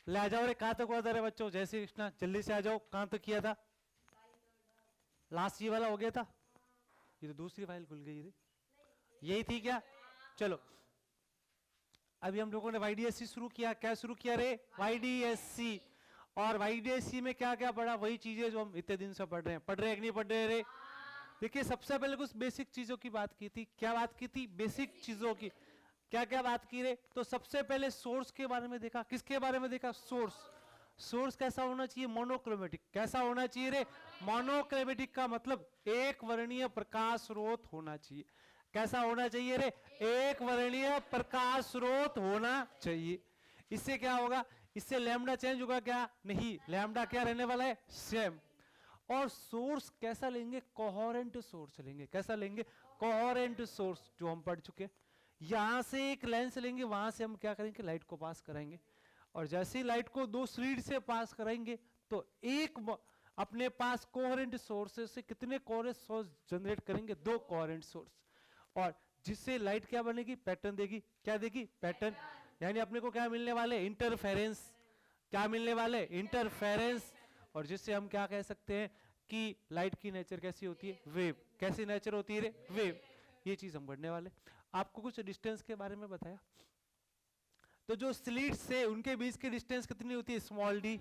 ले आ जाओ रे, कहां तक हुआ था रे बच्चों? जय श्री कृष्णा, जल्दी से आ जाओ, कहां तक किया था? लास्ट ये वाला हो गया था? ये तो दूसरी फाइल खुल गई थी, यही थी क्या? चलो अभी हम लोगों ने वाईडीएससी शुरू किया। क्या शुरू किया रे? वाईडीएससी। और वाईडीएससी में क्या क्या पढ़ा? वही चीजें जो हम इतने दिन से पढ़ रहे हैं। पढ़ रहे हैं कि नहीं पढ़ रहे रे? देखिए सबसे पहले कुछ बेसिक चीजों की बात की थी। क्या बात की थी? बेसिक चीजों की। क्या क्या बात की रे? तो सबसे पहले सोर्स के बारे में देखा। किसके बारे में देखा? सोर्स। सोर्स कैसा होना चाहिए? मोनोक्रोमेटिक। कैसा होना चाहिए रे? मोनोक्रोमेटिक का मतलब एक वर्णीय प्रकाश स्रोत होना चाहिए। कैसा होना चाहिए रे? एक वर्णीय प्रकाश स्रोत होना चाहिए। इससे क्या होगा? इससे लैम्डा चेंज होगा क्या? नहीं, लैम्डा क्या रहने वाला है? सेम। और सोर्स कैसा लेंगे? कोहेरेंट सोर्स लेंगे। कैसा लेंगे? कोहेरेंट सोर्स, जो हम पढ़ चुके हैं। यहां से एक लेंस लेंगे, वहां से हम क्या करेंगे? लाइट को पास कराएंगे। और जैसे ही लाइट को दो स्लीड से पास कराएंगे तो एक अपने पास कोहेरेंट सोर्सेस से कितने कोहेरेंट सोर्स जनरेट करेंगे? दो कोहेरेंट सोर्स। और जिससे लाइट क्या बनेगी? पैटर्न देगी। क्या देगी? पैटर्न। यानी अपने को क्या मिलने वाले? इंटरफेरेंस। क्या मिलने वाले? इंटरफेरेंस। और जिससे हम क्या कह सकते हैं कि लाइट की नेचर कैसी होती है? वेव। कैसी नेचर होती है रे? वेव। ये चीज हम पढ़ने वाले। आपको कुछ डिस्टेंस के बारे में बताया। तो जो स्लिट्स से उनके बीच की डिस्टेंस कितनी होती है? Small D.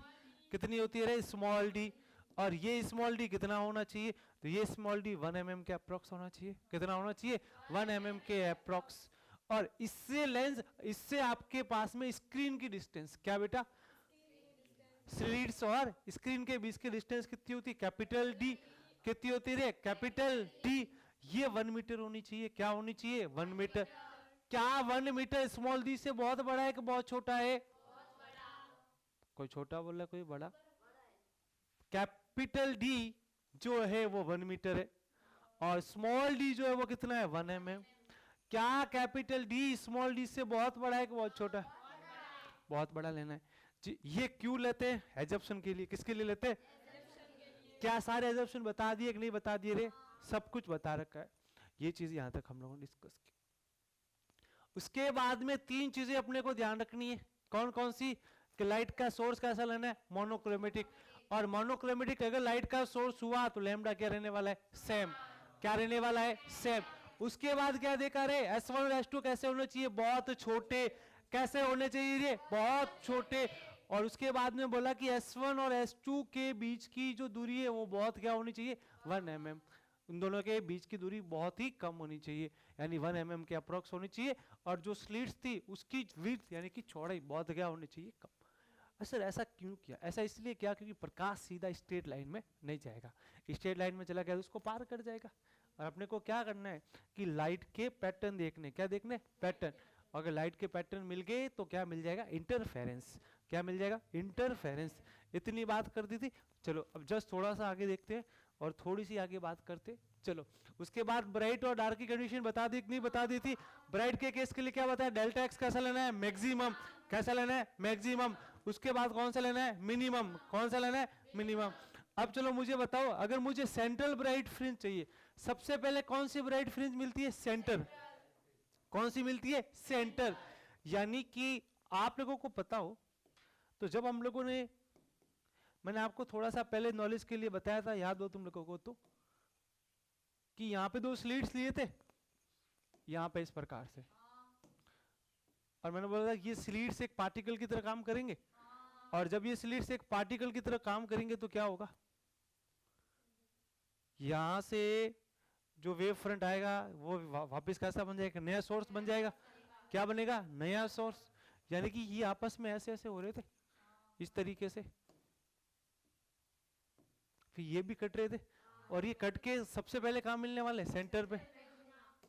कितनी होती है रे? Small D. और ये स्मॉल डी कितना होना चाहिए? तो ये स्मॉल डी 1 mm के अप्रोक्स होना चाहिए। कितना होना चाहिए? 1 mm के अप्रोक्स। और इससे लेंस, इससे आपके पास में स्क्रीन की डिस्टेंस क्या बेटा? स्लिट्स और स्क्रीन के बीच की डिस्टेंस कितनी होती है? Capital D. कितनी होती है? Capital D. ये 1 मीटर होनी चाहिए। क्या होनी चाहिए? 1 मीटर। क्या 1 मीटर स्मॉल डी से बहुत बड़ा है कि बहुत छोटा है? कोई छोटा बोल रहा है, कोई बड़ा? कैपिटल डी जो है वो 1 मीटर है। और स्मॉल डी जो है वो कितना है? 1 mm। क्या कैपिटल डी स्मॉल डी से बहुत बड़ा है कि बहुत छोटा है? बहुत बड़ा लेना है जी। ये क्यों लेते हैं? एजप्शन के लिए। किसके लिए लेते हैं? क्या सारे एजप्शन बता दिए कि नहीं बता दिए रे? सब कुछ बता रखा है। ये चीज यहां तक हम लोगों ने डिस्कस की। उसके बाद में 3 चीजें अपने को ध्यान रखनी है। कौन कौन सी? कि लाइट का सोर्स कैसा लेना है? मोनोक्रोमेटिक। और मोनोक्रोमेटिक अगर लाइट का सोर्स हुआ तो लैम्डा क्या रहने वाला है? सेम। क्या रहने वाला है? सेम। उसके बाद क्या देखा रे? S1 और S2 कैसे होने चाहिए? बहुत छोटे। कैसे होने चाहिए रे? बहुत छोटे। और उसके बाद में बोला कि S1 और S2 के बीच की जो दूरी है वो बहुत क्या होनी चाहिए? 1 mm। उन दोनों के बीच की दूरी बहुत ही कम होनी चाहिए, यानी 1 mm के अप्रोक्स होनी चाहिए। और जो स्लिट्स थी उसकी विड्थ यानी कि चौड़ाई बहुत क्या होनी चाहिए? कम। सर ऐसा क्यों किया? ऐसा इसलिए किया क्योंकि प्रकाश सीधा स्ट्रेट लाइन में नहीं जाएगा। स्ट्रेट लाइन में चला गया तो उसको पार कर जाएगा। और अपने को क्या करना है कि लाइट के पैटर्न देखने। क्या देखने? पैटर्न। अगर लाइट के पैटर्न मिल गए तो क्या मिल जाएगा? इंटरफेरेंस। क्या मिल जाएगा? इंटरफेरेंस। इतनी बात कर दी थी। चलो अब जस्ट थोड़ा सा आगे देखते हैं और थोड़ी सी आगे बात करते। चलो उसके बाद ब्राइट और डार्क की कंडीशन बता दी कि नहीं बता दी थी? ब्राइट के केस के लिए क्या बताया? डेल्टा एक्स कैसा लेना है? मैक्सिमम। कैसा लेना है? मैक्सिमम। उसके बाद कौन सा लेना है? मिनिमम। कौन सा लेना है? मिनिमम। अब चलो मुझे बताओ, अगर मुझे सेंट्रल ब्राइट फ्रिंज चाहिए, सबसे पहले कौन सी ब्राइट फ्रिंज मिलती है? सेंटर। कौन सी मिलती है? सेंटर। यानी कि आप लोगों को पता हो तो जब हम लोगों ने, मैंने आपको थोड़ा सा पहले नॉलेज के लिए बताया था, याद हो तुम लोगों को तो, कि यहां पे 2 स्लिट्स लिए थे यहां पे इस प्रकार से। और मैंने बोला था कि ये स्लिट्स एक पार्टिकल की तरह काम करेंगे। और जब ये स्लिट्स एक पार्टिकल की तरह काम करेंगे तो क्या होगा? यहां से जो वेव फ्रंट आएगा वो वापस कैसा बन जाएगा? नया सोर्स बन जाएगा। क्या बनेगा? नया सोर्स। यानी कि ये आपस में ऐसे ऐसे हो रहे थे इस तरीके से, फिर ये भी कट रहे थे। और ये कट के सबसे पहले कहां मिलने वाले? सेंटर पे।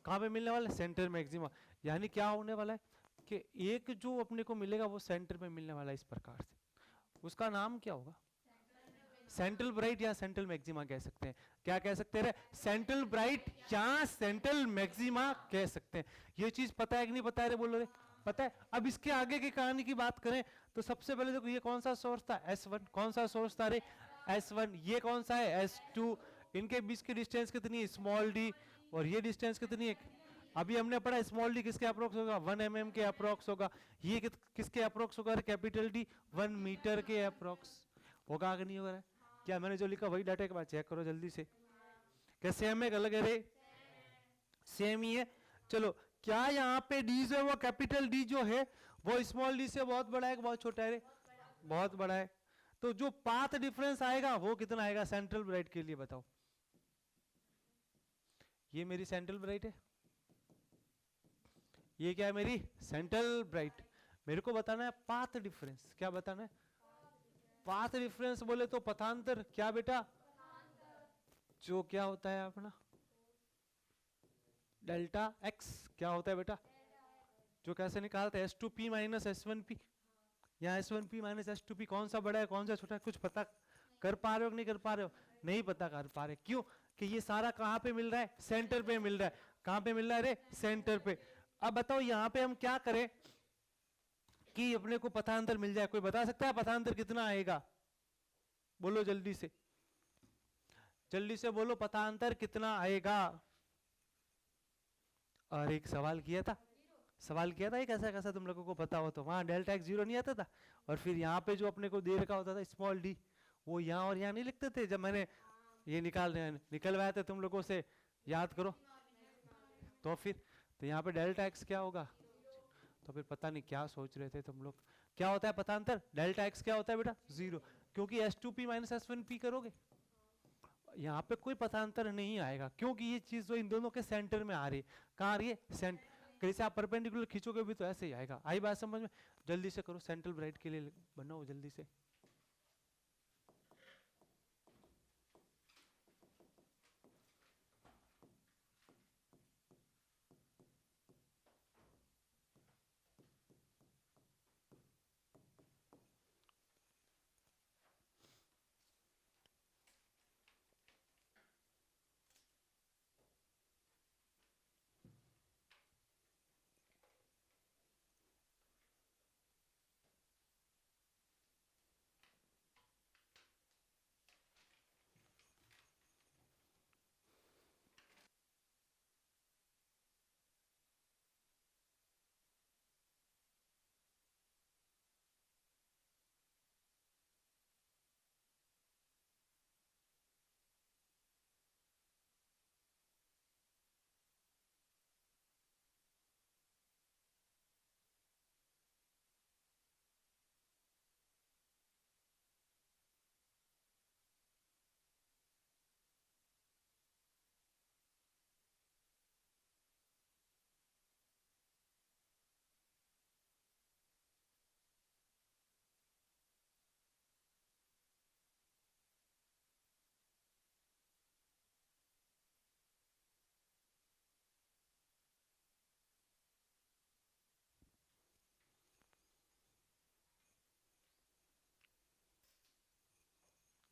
कहां पे मिलने वाले? Centre maxima. यानी क्या होने वाला है कि एक जो अपने को मिलेगा वो सेंटर में मिलने वाला है इस प्रकार से। उसका नाम क्या होगा? सेंट्रल ब्राइट या सेंट्रल मैक्सिमा कह सकते हैं। क्या कह सकते हैं? सेंट्रल ब्राइट या सेंट्रल मैक्सिमा कह सकते हैं। ये चीज पता है कि नहीं पता है रे? बोलो रे। पता है। अब इसके आगे की कहानी की बात करें तो सबसे पहले देखो, ये कौन सा सोर्स था? S1। कौन सा सोर्स था रे? S1। ये कौन सा है? S2। इनके बीच की डिस्टेंस कितनी है? Small D. और ये डिस्टेंस कितनी है? अभी हमने पढ़ा स्मॉल डी किसके अप्रोक्स होगा, 1 mm के अप्रोक्स होगा। ये किसके अप्रोक्स होगा, कैपिटल डी 1 मीटर के अप्रोक्स होगा कि नहीं होगा? क्या मैंने जो लिखा वही डाटा, एक बार चेक करो जल्दी से। क्या सेम है अलग है रे? सेम ही है। चलो क्या यहाँ पे डी जो है वो कैपिटल डी जो है वो स्मॉल डी से बहुत बड़ा है कि बहुत छोटा है रे? बहुत बड़ा है। तो जो पाथ डिफरेंस आएगा वो कितना आएगा सेंट्रल ब्राइट के लिए, बताओ। ये मेरी सेंट्रल ब्राइट है, ये क्या है मेरी सेंट्रल ब्राइट। मेरे को बताना है पाथ डिफरेंस। क्या बताना है? पाथ डिफरेंस बोले तो पथांतर। क्या बेटा? जो क्या होता है अपना डेल्टा एक्स। क्या होता है बेटा? जो कैसे निकालते हैं S2P माइनस S1P। यहाँ S1P माइनस S2P कौन सा बड़ा है कौन सा छोटा है, कुछ पता कर पा रहे हो कि नहीं कर पा रहे हो? नहीं पता कर पा रहे। क्यों? कि ये सारा कहाँ पे मिल रहा है? सेंटर पे मिल रहा है। कहाँ पे मिल रहा है रे? सेंटर पे। अब बताओ यहाँ पे हम क्या करें कि अपने को पथांतर मिल जाए। कोई बता सकता है पथांतर कितना आएगा? बोलो जल्दी से, जल्दी से बोलो पथांतर कितना आएगा। और एक सवाल किया था, सवाल किया था एक ऐसा कैसा तुम लोगों को पता हो तो, वहां डेल्टा एक्स 0 नहीं आता था। और फिर यहाँ पे जो अपने को दे रखा होता था स्मॉल डी, वो यहाँ और यहाँ नहीं लिखते थे। जब मैंने ये निकलवाया था तुम लोगों से, याद करो। तो फिर तो यहाँ पे डेल्टा एक्स क्या होगा? तो फिर पता नहीं क्या सोच रहे थे तुम लोग। क्या होता है पथांतर? डेल्टा एक्स क्या होता है बेटा? 0। क्योंकि S2P माइनस S1P करोगे, यहाँ पे कोई पथांतर नहीं आएगा, क्योंकि ये चीज जो इन दोनों के सेंटर में आ रही है। कहाँ आ रही है? सेंटर। कैसे आप परपेंडिकुलर खींचोगे भी तो ऐसे ही आएगा। आई बात समझ में? जल्दी से करो, सेंट्रल ब्राइट के लिए बनाओ जल्दी से।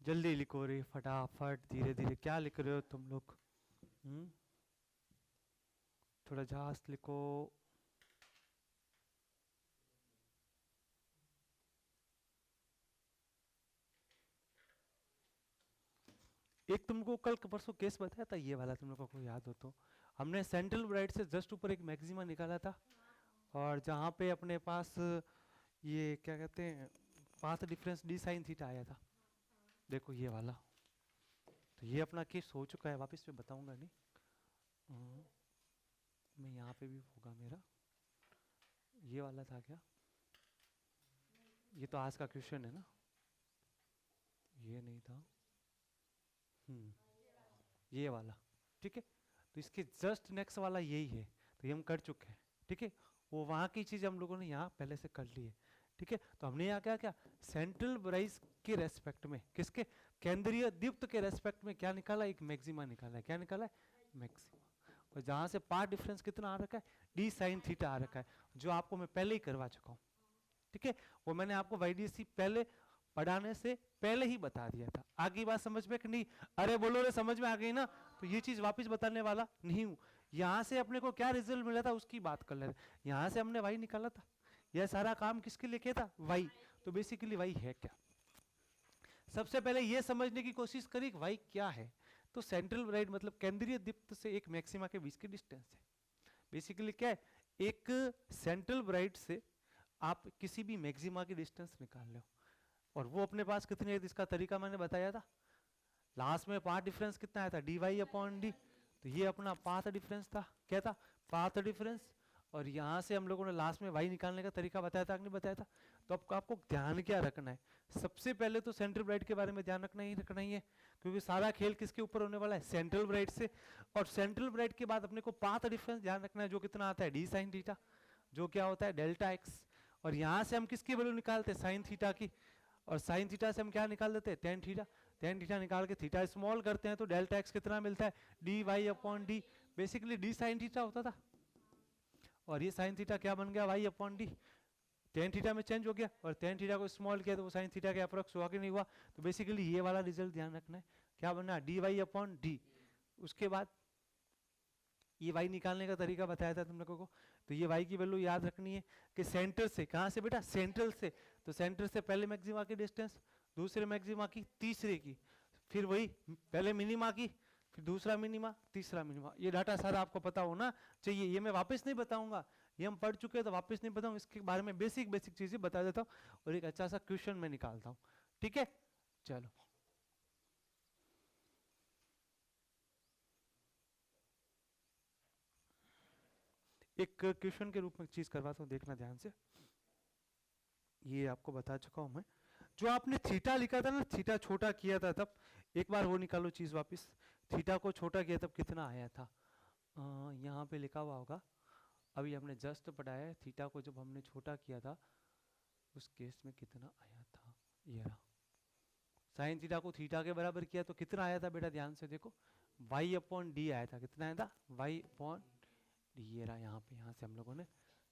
जल्दी लिखो रे फटाफट, धीरे धीरे। क्या लिख रहे हो तुम लोग? थोड़ा झांस लिखो। एक तुमको कल परसों केस बताया था ये वाला, तुम लोगों को याद हो तो। हमने सेंट्रल ब्राइट से जस्ट ऊपर एक मैक्सिमा निकाला था, और जहाँ पे अपने पास ये क्या कहते हैं path difference D sine theta आया था। देखो ये वाला, तो ये अपना केस हो चुका है, वापस पे बताऊंगा नहीं। मैं यहाँ पे भी होगा मेरा। ये वाला था क्या? ये तो आज का क्वेश्चन है ना, ये नहीं था। ये वाला, ठीक है। तो इसके जस्ट नेक्स्ट वाला यही है, तो ये हम कर चुके हैं, ठीक है। वो वहाँ की चीज हम लोगों ने यहाँ पहले से कर ली है, ठीक है। तो हमने यहाँ क्या क्या सेंट्रल ब्राइस के रेस्पेक्ट में, किसके? केंद्रीय दीप्त के रेस्पेक्ट में क्या निकाला? एक मैक्सिमा निकाला है। क्या निकाला है? मैक्सिमा। और जहाँ से पार्ट डिफरेंस कितना आ रखा है? डी साइन थीटा आ रखा है, जो आपको मैं पहले ही करवा चुका हूँ, ठीक है। वो मैंने आपको YDC पहले पढ़ाने से पहले ही बता दिया था। आगे बात समझ में कि नहीं? अरे बोलो रे, समझ में आ गई ना? तो ये चीज वापस बताने वाला नहीं हूँ। यहाँ से अपने को क्या रिजल्ट मिला था उसकी बात कर ले। यहाँ से हमने y निकाला था, यह सारा काम किसके लिए किया था? y। तो बेसिकली y है क्या? सबसे पहले ये समझने की कोशिश करी y क्या है। तो सेंट्रल ब्राइट मतलब केंद्रीय दीप्त से एक मैक्सिमा के बीच की डिस्टेंस है। बेसिकली क्या है, एक सेंट्रल ब्राइट से आप किसी भी मैक्सिमा की डिस्टेंस निकाल लो, और वो अपने पास कितनी है, इसका तरीका मैंने बताया था। लास्ट में पाथ डिफरेंस कितना आया था, dy अपॉन डी। तो ये अपना पाथ डिफरेंस था, क्या था, पाथ डिफरेंस। और यहाँ से हम लोगों ने लास्ट में y निकालने का तरीका बताया था कि नहीं बताया था। तो आपको ध्यान क्या रखना है, सबसे पहले तो सेंट्रल ब्राइट के बारे में ध्यान रखना ही है, क्योंकि सारा खेल किसके ऊपर होने वाला है, सेंट्रल ब्राइट से। और सेंट्रल ब्राइट के बाद अपने को पाथ डिफरेंस ध्यान रखना है, जो कितना आता है डी साइन थीटा, जो क्या होता है डेल्टा एक्स। और यहाँ से हम किसकी वैल्यू निकालते हैं, साइन थीटा की, और साइन थीटा से हम क्या निकाल देते हैं, टेन थीटा। टेन थीटा निकाल के थीटा स्मॉल करते हैं तो डेल्टा एक्स कितना मिलता है, D Y upon D. Basically D sine theta होता था, और ये साइन थीटा क्या बन गया, Y upon D. Tan theta में चेंज हो गया, और टेन थीटा को स्मॉल किया तो वो साइन थीटा के अप्रोक्स हुआ कि नहीं हुआ। तो बेसिकली ये वाला रिजल्ट ध्यान रखना है, क्या बनना, डी वाई अपॉन डी। उसके बाद ये y निकालने का तरीका बताया था तुम लोगों को। तो ये y की वैल्यू याद रखनी है कि सेंटर से, कहाँ से बेटा, सेंट्रल से। तो सेंटर से पहले मैक्सिमा की डिस्टेंस, दूसरे मैक्सिमा की, तीसरे की, फिर वही पहले मिनिमा की, फिर दूसरा मिनिमा, तीसरा मिनिमा। ये डाटा सारा आपको पता होना चाहिए, ये मैं वापस नहीं बताऊंगा, ये हम पढ़ चुके हैं तो वापस नहीं बताऊंगा, इसके बारे में बेसिक चीजें बता देता हूँ और एक अच्छा सा क्वेश्चन में निकालता हूँ, ठीक है। चलो एक क्वेश्चन के रूप में चीज करवाता हूँ, देखना ध्यान से। ये आपको बता चुका हूं मैं, जो आपने थीटा लिखा था ना, थीटा छोटा किया था तब, एक बार वो निकालो चीज वापस। थीटा को छोटा किया तब कितना आया था, यहाँ पे लिखा हुआ होगा, अभी हमने जस्ट पढ़ाया है, थीटा को जब हमने छोटा किया था उस केस में कितना आया था, ये रहा। साइन थीटा को थीटा के बराबर किया तो कितना आया था बेटा, ध्यान से देखो, y अपॉन डी आया था। कितना आया था, y अपॉन डी, ये रहा यहाँ पे, यहाँ से हम लोगों ने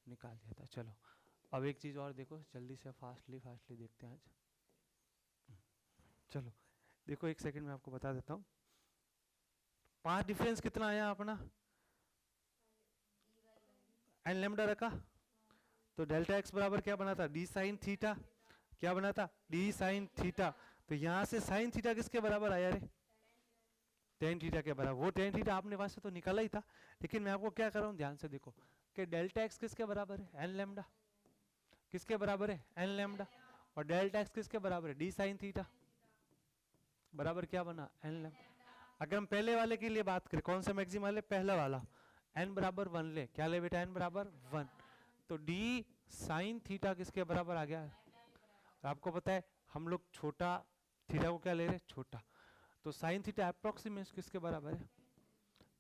निकाल दिया था। चलो अब एक चीज और देखो, जल्दी से फास्टली देखते हैं आज। चलो देखो, एक सेकंड में आपको बता देता हूँ। पाथ डिफरेंस कितना आया अपना, एन लेमडा रखा, तो डेल्टा एक्स बराबर क्या बना था, डी साइन थीटा। क्या बना था, डी साइन थीटा। तो यहां से साइन थीटा किसके बराबर आया रे, टेन थीटा के बराबर। वो टेन थीटा आपने वहां से तो निकाला ही था, लेकिन मैं आपको क्या कर रहा हूँ, ध्यान से देखो कि डेल्टा एक्स किसके बराबर है, एन लेमडा। किसके बराबर है, एन लेमडा। और डेल्टा एक्स किसके बराबर है, डी साइन थीटा बराबर क्या बना, एन लेमडा। अगर हम पहले वाले के लिए बात करें, कौन सा मैक्सिमा ले, पहला वाला, एन बराबर 1 ले, क्या ले बेटा, एन बराबर 1। तो डी साइन थीटा किसके बराबर आ गया, और आपको पता है हम लोग छोटा थीटा को क्या ले रहे, छोटा। तो साइन थीटा अप्रोक्सीमेट किसके बराबर है,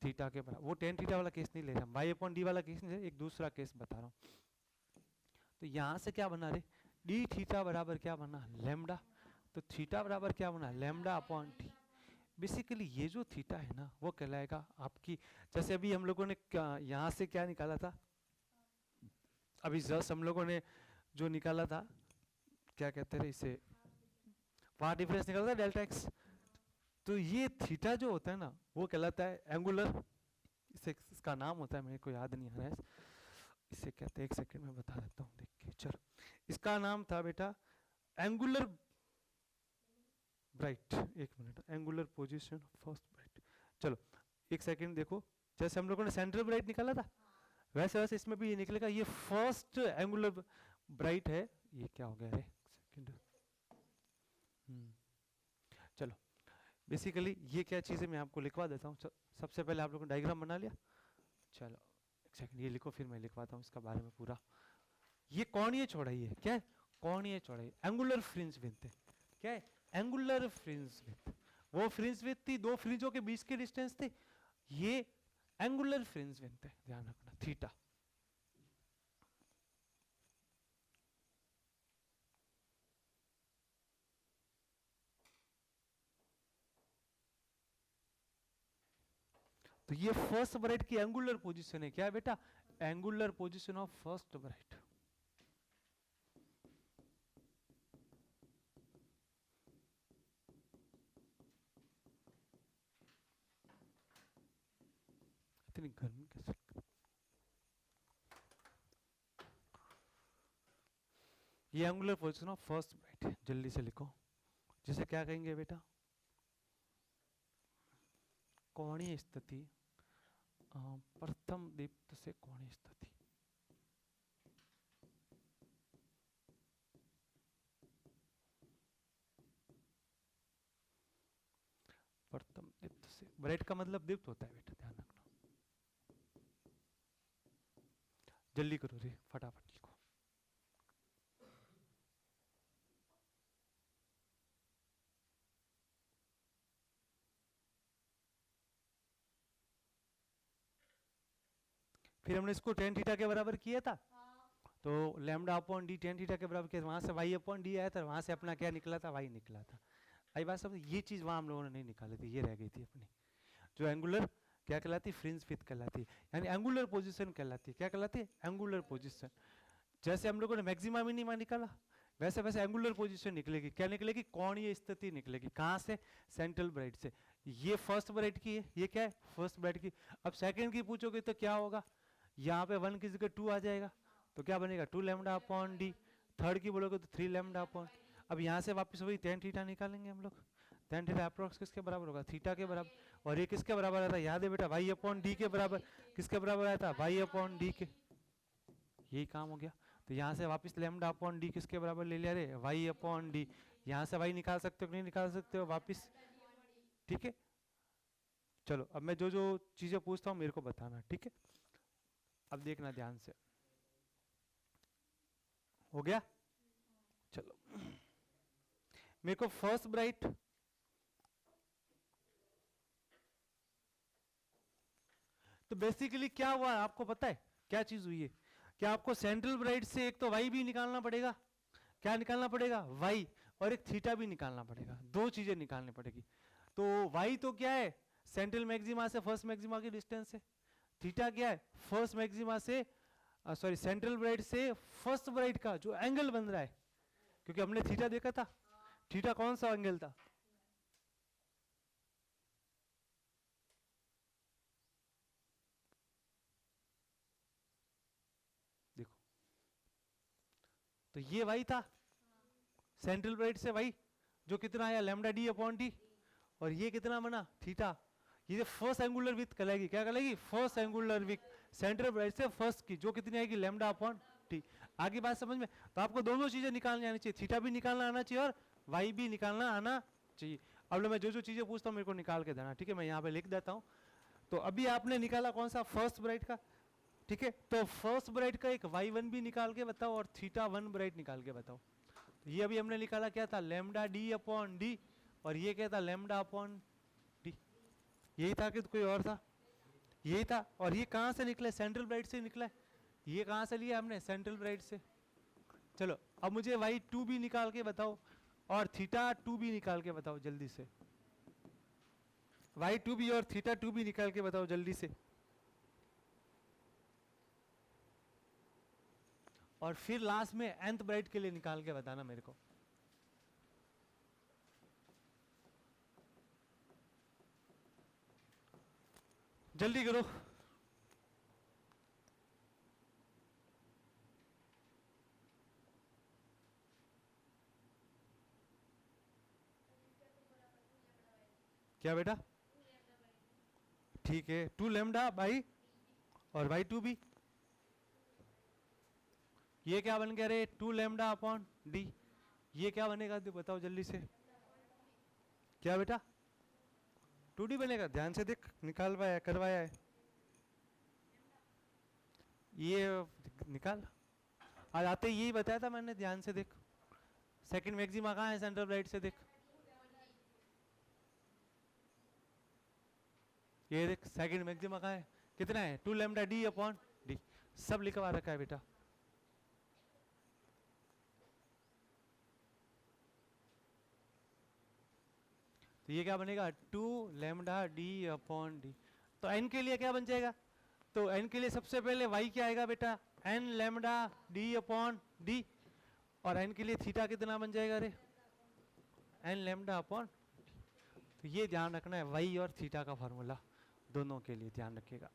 थीटा के बराबर। वो टेन थीटा वाला केस नहीं ले रहे हम, वाई अपॉन डी वाला केस नहीं ले रहे, एक दूसरा केस बता रहा हूँ। तो यहां से क्या बना रहे, डी थीटा बराबर क्या बना, लेमडा। तो थीटा बराबर क्या बना, लेमडा अपॉन टी। बेसिकली ये जो थीटा है ना, वो कहलाएगा आपकी, जैसे अभी हम लोगों ने यहाँ से क्या निकाला था, अभी जस्ट हम लोगों ने जो निकाला था, क्या कहते हैं इसे, पाथ डिफरेंस निकाला था डेल्टा एक्स। तो ये थीटा जो होता है ना, वो कहलाता है एंगुलर, इसे इसका नाम होता है, मेरे को याद नहीं आ रहा है, इसे कहते हैं, एक सेकंड में बता देता हूँ देख के। चलो इसका नाम था बेटा एंगुलर ब्राइट, एक minute, angular position first bright. चलो एक सेकंड देखो, जैसे हम लोगों ने सेंट्रल ब्राइट निकाला था, वैसे वैसे इसमें भी ये निकलेगा, ये फर्स्ट एंगुलर ब्राइट है। ये क्या हो गया रे, सेकंड। चलो बेसिकली ये क्या चीज़ है मैं आपको लिखवा देता हूँ। सबसे पहले आप लोगों ने डायग्राम बना लिया, चलो एक सेकंड ये लिखो, फिर मैं लिखवाता हूँ इसका बारे में पूरा। ये कोणीय चौड़ाई है, क्या है, कोणीय चौड़ाई, एंगुलर फ्रिंज विड्थ है, क्या है, एंगुलर फ्रिंज विड्थ। वो फ्रिंज विड्थ थी, दो फ्रिंजों के बीच की डिस्टेंस थी, ये एंगुलर फ्रिंज विड्थ है, ध्यान रखना, थीटा। तो ये फर्स्ट ब्राइट की एंगुलर पोजीशन है, क्या है बेटा, angular position of first bright. इतनी गर्मी कैसे, ये angular position of first bright, जल्दी से लिखो, जिसे क्या कहेंगे बेटा, कोणीय स्थिति प्रथम दीप्त से कोणीय स्थिति, प्रथम दीप्त से, ब्राइट का मतलब दीप्त होता है बेटा, ध्यान रखना। जल्दी करो रे, फटाफट लिखो। फिर हमने इसको tan थीटा के बराबर किया था, तो lambda upon D tan theta के बराबर किया, वहां से y अपॉन डी आया था, वहां से अपना क्या निकला था, y निकला था। आई बात समझ, ये चीज वहां हम लोगों ने नहीं निकाली थी, ये रह गई थी अपनी, जो एंगुलर क्या कहलाती, फ्रिंज विड्थ कहलाती है, यानी एंगुलर पोजीशन कहलाती है। क्या कहलाती है, एंगुलर पोजीशन। जैसे हम लोगों ने मैक्सिमा मिनिमा निकाला, वैसे वैसे एंगुलर पोजीशन निकलेगी। क्या निकलेगी, कोणीय स्थिति निकलेगी। कहां से, सेंट्रल ब्राइट से। ये फर्स्ट ब्राइट की है, ये क्या है, फर्स्ट ब्राइट की। अब सेकंड की पूछोगे तो क्या होगा, यहाँ पे 1 की जगह 2 आ जाएगा, तो क्या बनेगा 2 लैम्डा अपॉन डी। थर्ड की बोलोगे तो 3 लैम्डा अपॉन। अब यहाँ से वापस वही tan थीटा निकालेंगे हम लोग। tan थीटा अप्रोक्स किसके बराबर होगा, थीटा के बराबर। और ये किसके बराबर आया था, याद है बेटा, y अपॉन डी के बराबर। किसके बराबर आया था, y अपॉन डी के। यही काम हो गया। तो यहाँ से वापस लैम्डा अपॉन डी किसके बराबर ले लिया रे, y अपॉन डी। यहाँ से y निकाल सकते हो कि नहीं निकाल सकते हो वापस, ठीक है। चलो अब मैं जो जो चीजें पूछता हूँ मेरे को बताना, ठीक है। अब देखना ध्यान से, हो गया। चलो मेरे को फर्स्ट ब्राइट, तो बेसिकली क्या हुआ आपको पता है, क्या चीज हुई है, क्या आपको सेंट्रल ब्राइट से एक तो y भी निकालना पड़ेगा, क्या निकालना पड़ेगा, y, और एक थीटा भी निकालना पड़ेगा। दो चीजें निकालनी पड़ेगी। तो y तो क्या है, सेंट्रल मैक्सिमा से फर्स्ट मैक्सिमा की डिस्टेंस है। थीटा क्या है, फर्स्ट मैक्सिमा से सॉरी सेंट्रल ब्राइट से फर्स्ट ब्राइट का जो एंगल बन रहा है, क्योंकि हमने थीटा देखा था। थीटा कौन सा एंगल था, देखो, तो ये y था, सेंट्रल ब्राइट से y, जो कितना आया लैम्डा डी अपॉन टी, और ये कितना बना, थीटा। ये फर्स्ट एंगुलर विड्थ कहलाएगी, क्या कहलाएगी, first angular width, central bright से फर्स्ट की, जो कितनी आएगी, लैम्डा अपॉन टी। आगे बात समझ में। तो आपको दोनों चीजें निकालनी आनी चाहिए, थीटा भी निकालना आना चाहिए और y भी निकालना आना चाहिए। अब मैं जो जो चीजें पूछता हूँ मेरे को निकाल के देना, ठीक है। मैं यहाँ पे लिख देता हूँ। तो अभी आपने निकाला कौन सा, फर्स्ट ब्राइट का, ठीक है। तो फर्स्ट ब्राइट का एक y1 भी निकाल के बताओ और थीटा 1 ब्राइट निकाल के बताओ। ये अभी हमने निकाला क्या था, लैम्डा डी अपॉन डी, और ये क्या था, लैम्डा अपॉन डी। यही था कि कोई और था, यही था। और ये कहां से निकले, सेंट्रल ब्राइट से निकला है। ये कहां से लिया हमने, सेंट्रल ब्राइट से। चलो अब मुझे y2 भी निकाल के बताओ और थीटा 2 भी निकाल के बताओ जल्दी से। y2 भी और थीटा 2 भी निकाल के बताओ जल्दी से। और फिर लास्ट में nth ब्राइट के लिए निकाल के बताना मेरे को। जल्दी करो। क्या बेटा, ठीक है, 2 लैम्डा बाई और y2 भी। ये क्या बन गया रे, 2 लैम्डा अपॉन डी। ये क्या बनेगा बताओ जल्दी से। क्या बेटा, 2d बनेगा, ध्यान से देख, निकाल पाया, करवाया है ये, निकाल। आज आते यही बताया था मैंने, ध्यान से देख। सेकंड मैक्सिमा कहाँ है, सेंट्रल ब्राइट से देख, ये देख सेकंड मैक्सिमा कहाँ है, कितना है, 2 लैम्डा डी अपॉन डी। सब लिखवा रखा है बेटा। तो ये क्या बनेगा, 2 लैम्डा डी अपॉन डी। तो n के लिए क्या बन जाएगा, तो n के लिए सबसे पहले y क्या आएगा बेटा, n lambda D upon D. और n के लिए थीटा कितना बन जाएगा रे, n लैम्डा अपॉन। तो ये ध्यान रखना है, y और थीटा का फॉर्मूला दोनों के लिए ध्यान रखिएगा।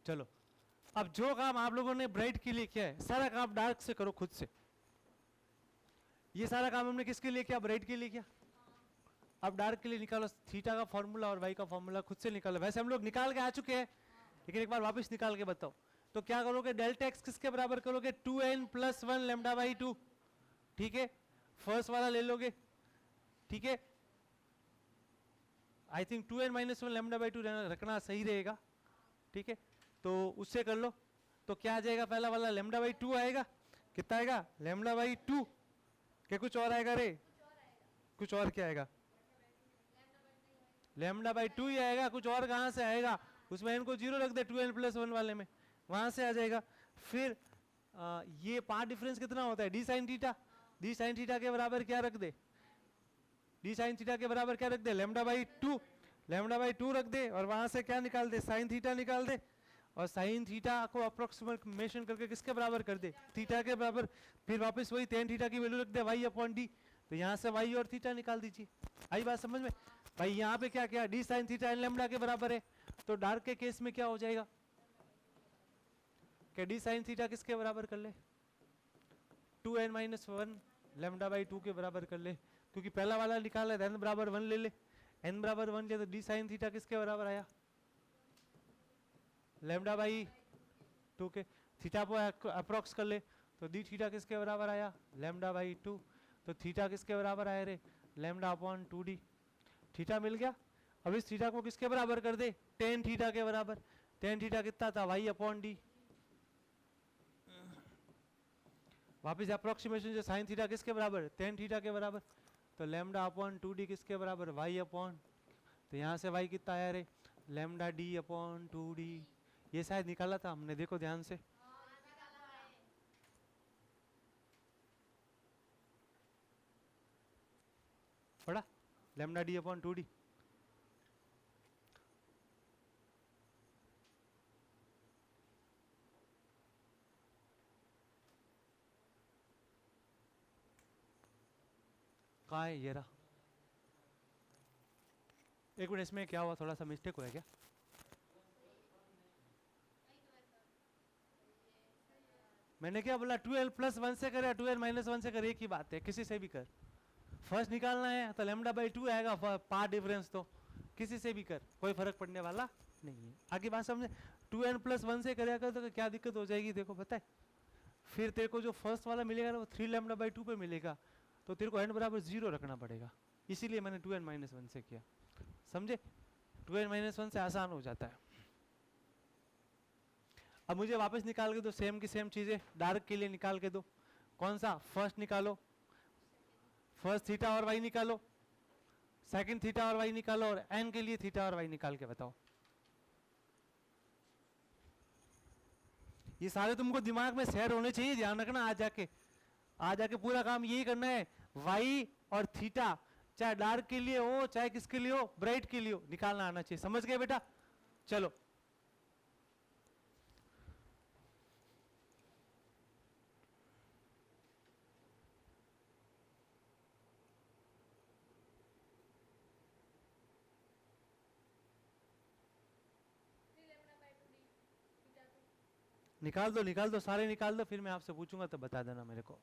चलो अब जो काम आप लोगों ने ब्राइट के लिए किया है सारा काम डार्क से करो खुद से। ये सारा काम हमने किसके लिए किया? ब्राइट के लिए किया। अब डार्क के लिए निकालो थीटा का फॉर्मूला और वाई का फॉर्मूला खुद से निकालो। वैसे हम लोग निकाल के आ चुके हैं लेकिन एक बार वापस निकाल के बताओ। तो क्या करोगे? डेल्टा एक्स किसके बराबर करोगे? 2n + 1 lambda by 2। ठीक है, फर्स्ट वाला ले लोगे। ठीक है, I think 2n - 1 lambda by 2 रखना सही रहेगा। ठीक है, तो उससे कर लो। तो क्या आ जाएगा? पहला वाला लैम्डा बाई 2 आएगा। कितना आएगा? Lambda by 2। क्या कुछ और आएगा रे? कुछ और क्या आएगा? लैम्डा बाई 2 ही आएगा। कुछ और कहां से आएगा? उसमें n को 0 रख दे 2n + 1 वाले में, वहां से आ जाएगा। फिर ये पार्ट डिफरेंस कितना होता है? D sine theta. D sine theta के बराबर क्या रख दे? डी साइन थीटा के बराबर क्या रख दे? Lambda by 2। लैम्डा बाई 2 रख दे और वहां से क्या निकाल दे? साइन थीटा निकाल दे। और साइन थीटा को अप्रोक्सीमेशन करके किसके बराबर कर दे? थीटा के बराबर। फिर वापस वही tan थीटा की वैल्यू रख दे y/d। तो यहाँ से y और थीटा निकाल दीजिए। आई बात समझ में? भाई यहाँ पे क्या क्या? D sine theta n lambda के बराबर है। तो डार्क के केस में क्या हो जाएगा? क्या डी साइन थीटा किसके बराबर कर ले? 2n - 1 लैम्डा बाई 2 के बराबर कर ले, क्योंकि पहला वाला निकाला है n बराबर 1 ले ले। n बराबर 1 ले तो डी साइन थीटा किसके बराबर आया? लैम्डा बाई 2 के। थीटा को अप्रोक्स कर ले तो डी थीटा किसके बराबर आया? Lambda by 2। तो थीटा किसके बराबर आया रे? λ/2d। थीटा मिल गया। अब इस थीटा को किसके बराबर कर दे? tan थीटा के बराबर। tan थीटा कितना था? y/d। वापिस अप्रोक्सीमेशन से साइन थीटा किसके बराबर? tan थीटा के बराबर। तो λ/2d किसके बराबर? y/। तो यहाँ से y कितना आया रे? λd/2d। ये शायद निकाला था हमने, देखो ध्यान से। पढ़ा? λd/2d। कहाँ है? ये रहा। एक मिनट, इसमें क्या हुआ? थोड़ा सा मिस्टेक हुआ क्या? मैंने क्या बोला? 2l + 1 से करे 2l - 1 से करे, एक ही बात है, किसी से भी कर। फर्स्ट निकालना है तो लैम्डा बाई 2 आएगा पार्ट डिफरेंस, तो किसी से भी कर, कोई फर्क पड़ने वाला नहीं है। आगे बात समझे? 2n + 1 से करेगा तो क्या दिक्कत हो जाएगी देखो, पता है? फिर तेरे को जो फर्स्ट वाला मिलेगा ना वो 3 लैम्डा बाई 2 पे मिलेगा, तो तेरे को n बराबर 0 रखना पड़ेगा। इसीलिए मैंने 2n - 1 से किया, समझे? 2n - 1 से आसान हो जाता है। अब मुझे वापस निकाल के दो सेम की सेम चीजें, डार्क के लिए निकाल के दो। कौन सा? फर्स्ट निकालो, फर्स्ट थीटा और वाई निकालो, सेकंड थीटा और वाई निकालो, और एन के लिए थीटा और वाई निकाल के बताओ। ये सारे तुमको दिमाग में शेयर होने चाहिए, ध्यान रखना। आज जाके पूरा काम यही करना है। वाई और थीटा चाहे डार्क के लिए हो चाहे किसके लिए हो, ब्राइट के लिए हो, निकालना आना चाहिए। समझ गए बेटा? चलो निकाल दो सारे निकाल दो, फिर मैं आपसे पूछूंगा तो बता देना मेरे को।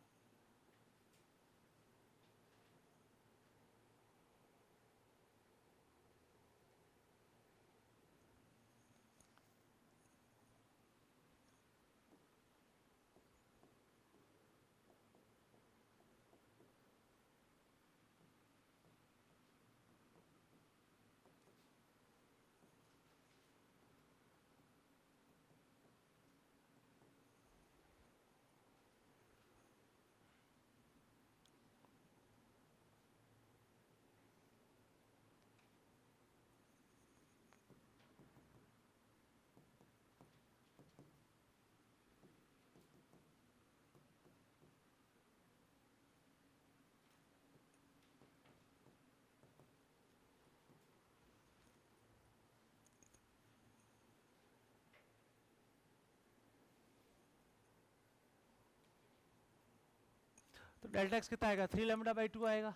तो डेल्टा एक्स कितना आएगा? 3 लैम्डा बाई 2 आएगा।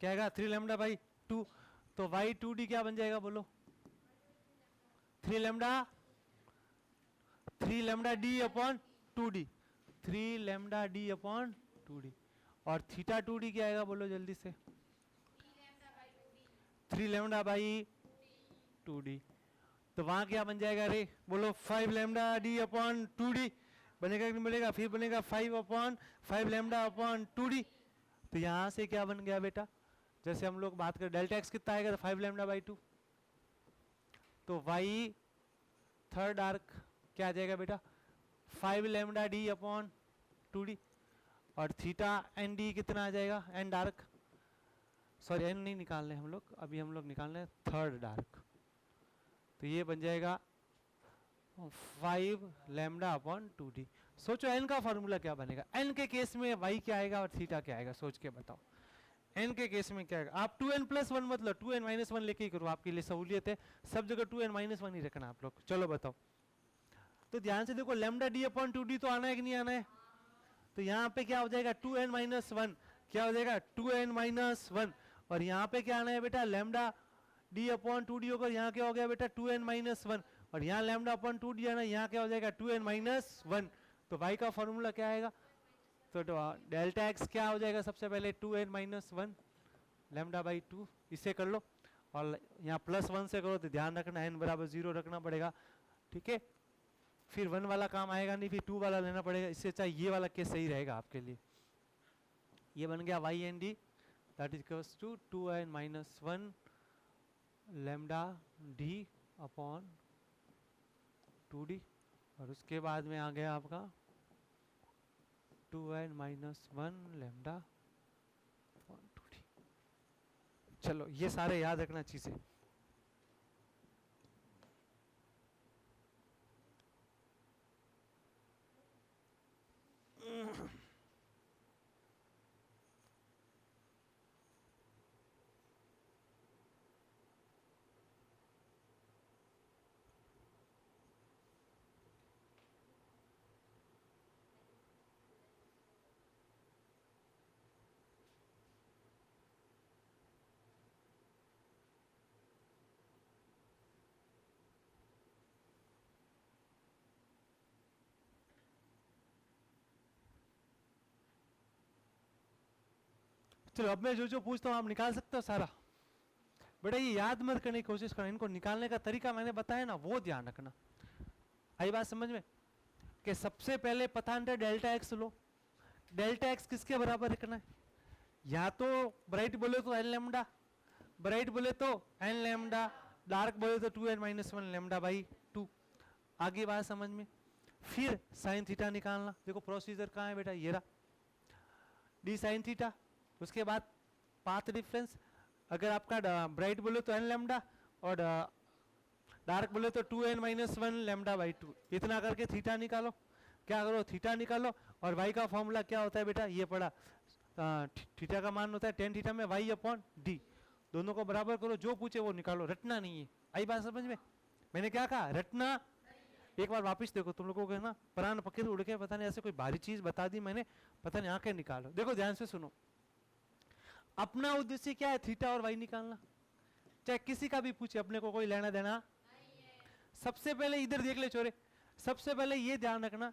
क्या आएगा? 3 लैम्डा बाई 2। तो वाई 2d क्या बन जाएगा बोलो? 3 lambda 3 lambda D upon 2d, 3 lambda D upon 2d। और थीटा 2d क्या आएगा बोलो जल्दी से? 3 लैम्डा बाई 2d। तो वहां क्या बन जाएगा रे बोलो? 5 लैम्डा डी अपॉन 2d बनेगा कि नहीं बनेगा? फिर बनेगा 5 अपॉन 5 लैम्डा अपॉन 2d। तो यहां से क्या बन गया बेटा? जैसे हम लोग बात करें डेल्टा एक्स कितना आएगा? तो 5 लैम्डा बाई 2। तो वाई थर्ड आर्क क्या आ जाएगा बेटा? 5 लैम्डा डी अपॉन 2d। और थीटा एन डी कितना आ जाएगा? एन डार्क, सॉरी एन नहीं निकालने हम लोग, अभी हम लोग निकालने हैं थर्ड डार्क। तो ये बन जाएगा 5 लैम्डा अपॉन 2d। सोचो एन का फॉर्मूला क्या बनेगा? एन के केस में वाई क्या आएगा और थीटा क्या आएगा? सोच के बताओ। एन के केस में क्या आएगा? आप 2n प्लस 1 मतलब 2n माइनस 1 लेके ही करो, आपके लिए सहूलियत है। सब जगह 2n माइनस 1 ही रखना आप लोग। चलो बताओ। तो ध्यान से देखो, लैम्डा डी अपॉन 2d तो आना है कि नहीं आना है? तो यहाँ पे क्या हो जाएगा? 2n माइनस 1 क्या हो जाएगा? 2n minus 1। और यहाँ पे क्या आना है बेटा? लैम्डा डी अपॉन 2d होकर यहाँ क्या हो गया बेटा? 2n minus 1। और यहाँ लैम्डा अपॉन 2d आना, यहाँ क्या हो जाएगा? 2n minus 1। तो y का फॉर्मूला क्या आएगा? तो डेल्टा एक्स क्या हो जाएगा? सबसे पहले 2n माइनस 1 लैम्डा बाई 2, इसे कर लो। और यहाँ प्लस 1 से करो तो ध्यान रखना n बराबर 0 रखना पड़ेगा, ठीक है? फिर 1 वाला काम आएगा नहीं, फिर 2 वाला लेना पड़ेगा। इससे चाहे ये वाला केस सही रहेगा आपके लिए। ये बन गया y N D that is equals to 2n minus 1 lambda D upon 2d। और उसके बाद में आ गया आपका 2n minus 1 lambda upon 2d। चलो ये सारे याद रखना चीजें। चलो अब मैं जो जो पूछता हूँ आप निकाल सकते हो सारा। बेटा ये याद मत करने की कोशिश करना, इनको निकालने का तरीका मैंने बताया ना, वो ध्यान रखना। आई बात समझ में? कि सबसे पहले पथांतर डेल्टा एक्स लो। डेल्टा एक्स किसके बराबर रखना है? या तो ब्राइट बोले तो एन लैम्डा, ब्राइट बोले तो एन लैम्डा, डार्क बोले तो 2n माइनस 1 लैम्डा बाई 2। आगे बात समझ में? फिर साइन थीटा निकालना। देखो प्रोसीजर कहाँ है बेटा? ये रहा, डी साइन थीटा। उसके बाद पाथ डिफरेंस, अगर आपका ब्राइट बोले तो एन लैम्डा और डार्क बोले तो 2n माइनस 1 लैम्डा बाई 2। इतना करके थीटा निकालो। क्या करो? थीटा निकालो। और y का फॉर्मूला क्या होता है बेटा? ये पड़ा, थीटा का मान होता है tan थीटा में y अपॉन डी। दोनों को बराबर करो, जो पूछे वो निकालो, रटना नहीं है। आई बात समझ में? मैंने क्या कहा? रटना। एक बार वापस देखो, तुम लोगों को ना प्राण पकड़ उड़ के पता नहीं ऐसे कोई भारी चीज बता दी मैंने, पता नहीं आंखें निकालो। देखो ध्यान से सुनो, अपना उद्देश्य क्या है? थीटा और वाई निकालना। चाहे किसी का भी पूछे, अपने को कोई लेना देना। सबसे पहले इधर देख ले चोरे, सबसे पहले ये ध्यान रखना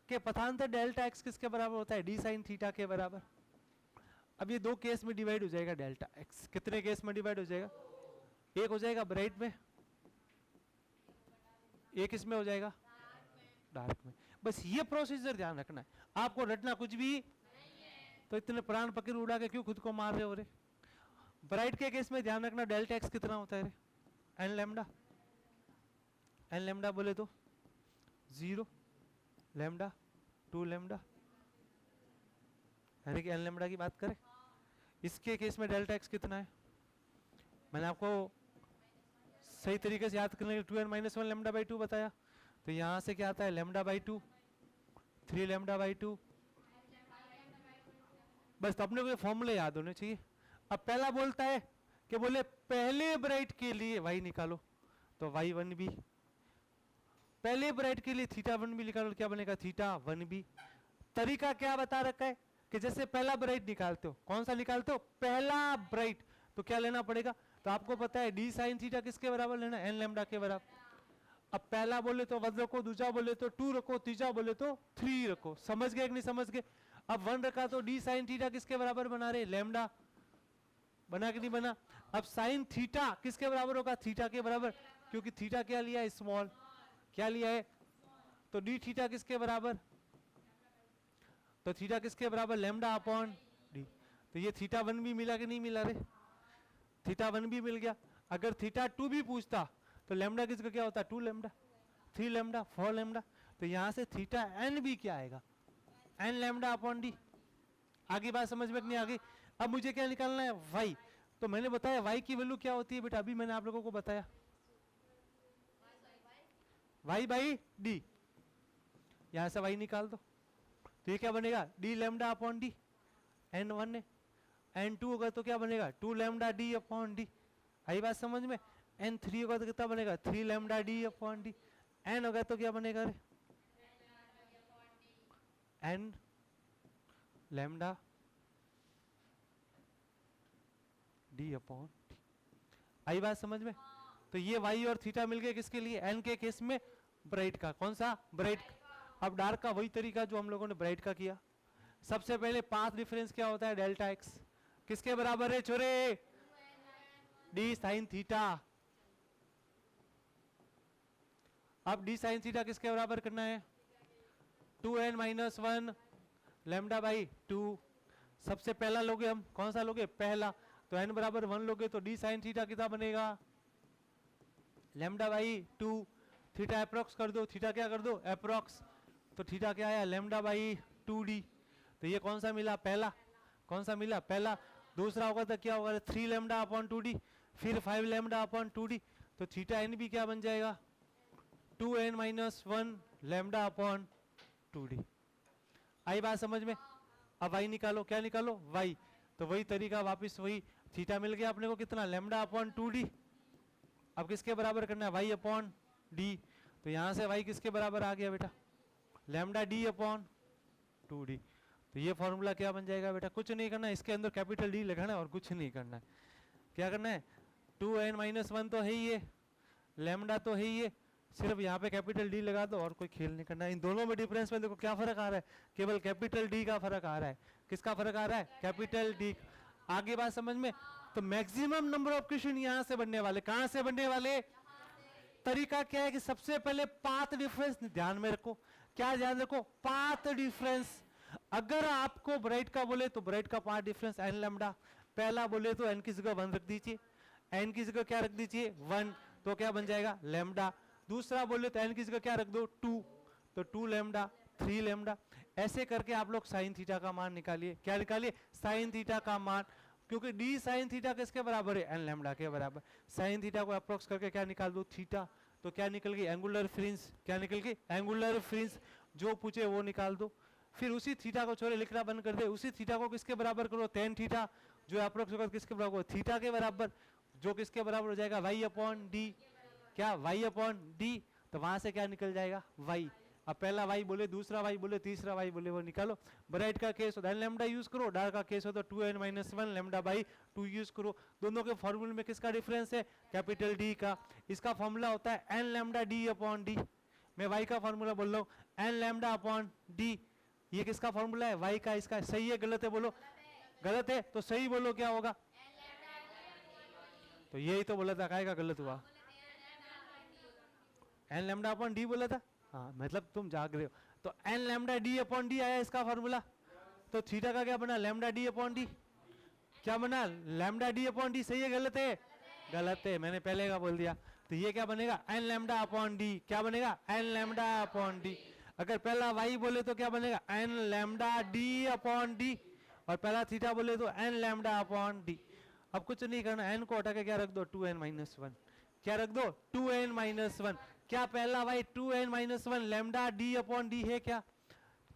कि पथांतर डेल्टा एक्स किसके बराबर होता है? डी साइन थीटा के बराबर। अब ये दो केस में डिवाइड हो जाएगा डेल्टा एक्स। कितने केस में डिवाइड हो जाएगा? एक हो जाएगा ब्राइट में, एक इसमें हो जाएगा डार्क में। बस ये प्रोसीजर ध्यान रखना है, आपको रटना कुछ भी। तो इतने प्राण पकड़ उड़ा के क्यों खुद को मार रहे हो रे? ब्राइट के केस में ध्यान रखना डेल्टा एक्स कितना होता है रे? N lambda. एन लैम्डा बोले तो 0 लैम्डा 2 लैम्डा, यानी कि एन लैम्डा की बात करें। इसके केस में डेल्टा एक्स कितना है? मैंने आपको सही तरीके से याद करने के लिए 2n माइनस 1 लैम्डा बाई 2 बताया। तो यहां से क्या आता है? Lambda by 2, 3 lambda by 2। बस तो अपने को ये फॉर्मूले याद होने चाहिए। अब पहला बोलता है कि बोले पहले ब्राइट के लिए y निकालो, तो y1b। पहले ब्राइट के लिए θ1b निकालो, क्या बनेगा? θ1b। तरीका क्या बता रखा है कि जैसे पहला ब्राइट निकालते हो, कौन सा निकालते हो? पहला ब्राइट। तो क्या लेना पड़ेगा? तो आपको पता है डी साइन थीटा किसके बराबर लेना? एन लैम्डा के बराबर। अब पहला बोले तो 1 रखो, दूसरा बोले तो 2 रखो, तीसरा बोले तो 3 रखो। समझ गए कि नहीं समझ गए? अब 1 रखा तो डी साइन थीटा किसके बराबर बना रहे? लैम्डा। बना कि नहीं बना? अब साइन थीटा किसके बराबर होगा? थीटा के बराबर, क्योंकि थीटा क्या लिया है? स्मॉल। क्या लिया है? तो डी थीटा किसके बराबर? तो थीटा किसके बराबर? Lambda upon D. तो ये थीटा 1 भी मिला कि नहीं मिला रे? थीटा 1 भी मिल गया। अगर थीटा 2 भी पूछता तो लैम्डा किसका क्या होता है? 2 लैम्डा, 3 लैम्डा, 4 लैम्डा। तो यहां से थीटा एन भी क्या आएगा? N lambda upon D. आगे बात समझ में नहीं आ गई? अब मुझे क्या निकालना है? वाई। तो मैंने बताया वाई की वैल्यू क्या होती है बेटा, अभी मैंने आप लोगों को बताया, वाई बाई डी। यहां से वाई निकाल दो तो ये क्या बनेगा? D lambda upon D. N 1 है, एन 2 होगा तो क्या बनेगा? 2 लैम्डा डी अपॉन डी। आई बात समझ में? एन 3 होगा तो कितना बनेगा? 3 lambda D upon D. N होगा तो क्या बनेगा रे? N lambda D upon D. आई बात समझ में? तो ये वाई और थीटा मिल गए किसके लिए? एन के केस में ब्राइट का। कौन सा? ब्राइट। अब डार्क का वही तरीका जो हम लोगों ने ब्राइट का किया। सबसे पहले पाथ डिफरेंस क्या होता है? Delta x. किसके बराबर है छोरे? D sine theta. अब डी साइन थीटा किसके बराबर करना है? 2n minus 1 lambda by 2। सबसे पहला लोगे हम, कौन सा लोगे? पहला। तो n बराबर 1 लोगे तो डी साइन थीटा कितना बनेगा? Lambda by 2। थीटा अप्रोक्स कर दो, थीटा क्या कर दो? अप्रोक्स। तो थीटा क्या आया? Lambda by 2d। तो ये कौन सा मिला? पहला। कौन सा मिला? पहला। दूसरा होगा तो क्या होगा? 3 लैम्डा अपॉन 2d, फिर 5 लैम्डा अपॉन 2d। तो थीटा n भी क्या बन जाएगा? 2n minus 1 lambda upon 2d। आई बात समझ में? अब y निकालो। क्या निकालो? y। तो वही तरीका वापस वही, थीटा मिल गया अपने को कितना? Lambda upon 2d। अब किसके बराबर करना है? y upon d। तो यहां से y किसके बराबर आ गया बेटा? Lambda d upon 2d। तो ये फॉर्मूला क्या बन जाएगा बेटा? कुछ नहीं करना है, इसके अंदर कैपिटल डी लगाना है और कुछ नहीं करना है। क्या करना है? 2n माइनस 1 तो है ही है, लैम्डा तो है ही है, सिर्फ यहाँ पे कैपिटल डी लगा दो और कोई खेल नहीं करना है। इन दोनों में डिफरेंस में देखो क्या फर्क आ रहा है? केवल कैपिटल डी का फर्क आ रहा है। किसका फर्क आ रहा है? Capital D. आगे बात समझ में? तो मैक्सिमम नंबर ऑफ क्वेश्चन यहाँ से बनने वाले। कहां से बनने वाले? तरीका क्या है कि सबसे पहले पाथ डिफरेंस ध्यान में रखो। क्या ध्यान रखो? Path difference. अगर आपको ब्राइट का बोले तो ब्राइट का पाथ डिफरेंस एन लैम्डा। पहला बोले तो एन की जगह 1 रख दीजिए, एन की जगह क्या रख दीजिए? 1। तो क्या बन जाएगा? लैम्डा। दूसरा बोले तो एन की जगह क्या रख दो? 2। तो 2 लैम्डा, 3 लैम्डा। ऐसे करके आप लोग साइन थीटा का मान निकालिए। क्या निकालिए? साइन थीटा का मान। क्योंकि डी साइन थीटा किसके बराबर है? एन लैम्डा के बराबर। साइन थीटा को अप्रोक्स करके क्या निकाल दो? थीटा। तो क्या निकल गई? Angular fringe. क्या निकल गई? Angular fringe. जो पूछे वो निकाल दो। फिर उसी थीटा को छोड़े लिखना बंद कर दे, उसी थीटा को किसके बराबर करो? tan theta. जो अप्रोक्स होगा किसके बराबर? थीटा के बराबर। जो किसके बराबर हो जाएगा? y upon D. क्या? y upon D. तो वहां से क्या निकल जाएगा? y। अब पहला y बोले, दूसरा y बोले, तीसरा y बोले, वो निकालो। ब्राइट का केस हो तो n लैम्डा यूज करो, डार्क का केस हो तो 2n minus 1 lambda by 2 use करो। दोनों के फॉर्मूले में किसका डिफरेंस है? कैपिटल डी का। इसका फॉर्मूला होता है n lambda D upon D. मैं y का फॉर्मूला बोल रहा हूँ, n लैम्डा अपॉन डी। ये किसका फॉर्मूला है? y का। इसका सही है गलत है? बोलो। गलत है तो सही बोलो, क्या होगा? तो यही तो बोला था, काहे का गलत हुआ? एन लैम्डा अपॉन डी बोला था। हाँ, मतलब तुम जाग रहे हो। तो N lambda D upon D आया इसका फॉर्मूला। तो थीटा का क्या बना? Lambda D upon D. क्या बना? Lambda D upon D. सही है गलत है? गलत है, मैंने पहले का बोल दिया। तो ये क्या बनेगा? N lambda upon D. क्या बनेगा? N lambda upon D. अगर पहला y बोले तो क्या बनेगा? N lambda D upon D. और पहला थीटा बोले तो एन लैम्डा अपॉन डी। अब कुछ नहीं करना, n को हटा के क्या रख दो? 2n minus 1। क्या रख दो? 2n minus 1। क्या पहला y 2n minus 1 lambda D upon D है? क्या?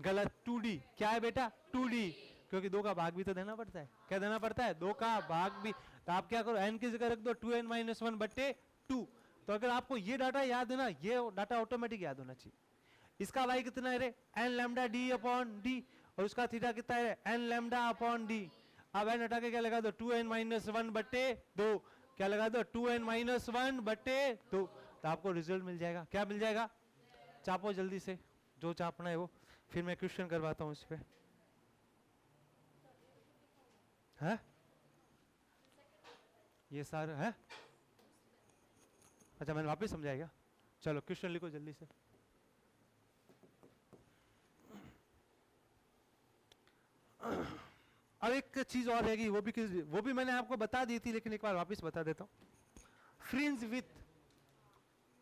गलत। 2d। क्या है बेटा? 2d। क्योंकि 2 का भाग भी तो देना पड़ता है। क्या देना पड़ता है? 2 का भाग भी। तो आप क्या करो? n की जगह रख दो 2n माइनस 1 बट्टे 2। तो अगर आपको ये डाटा याद है ना, ये डाटा ऑटोमेटिक याद होना चाहिए। इसका y कितना है रे? N lambda D upon D. और उसका थीटा कितना है? N lambda upon D. अब n हटा के क्या लगा दो? 2n माइनस 1 बट्टे 2। क्या लगा दो? 2n माइनस 1 बट्टे 2। तो आपको रिजल्ट मिल जाएगा। क्या मिल जाएगा? चापो जल्दी से, जो चापना है वो, फिर मैं क्वेश्चन करवाता हूँ इस पे। है ये सारा है? अच्छा मैंने वापस समझाएगा। चलो क्वेश्चन लिखो जल्दी से। अब एक चीज और रहेगी, वो भी मैंने आपको बता दी थी, लेकिन एक बार वापस बता देता हूँ। फ्रिंज विथ,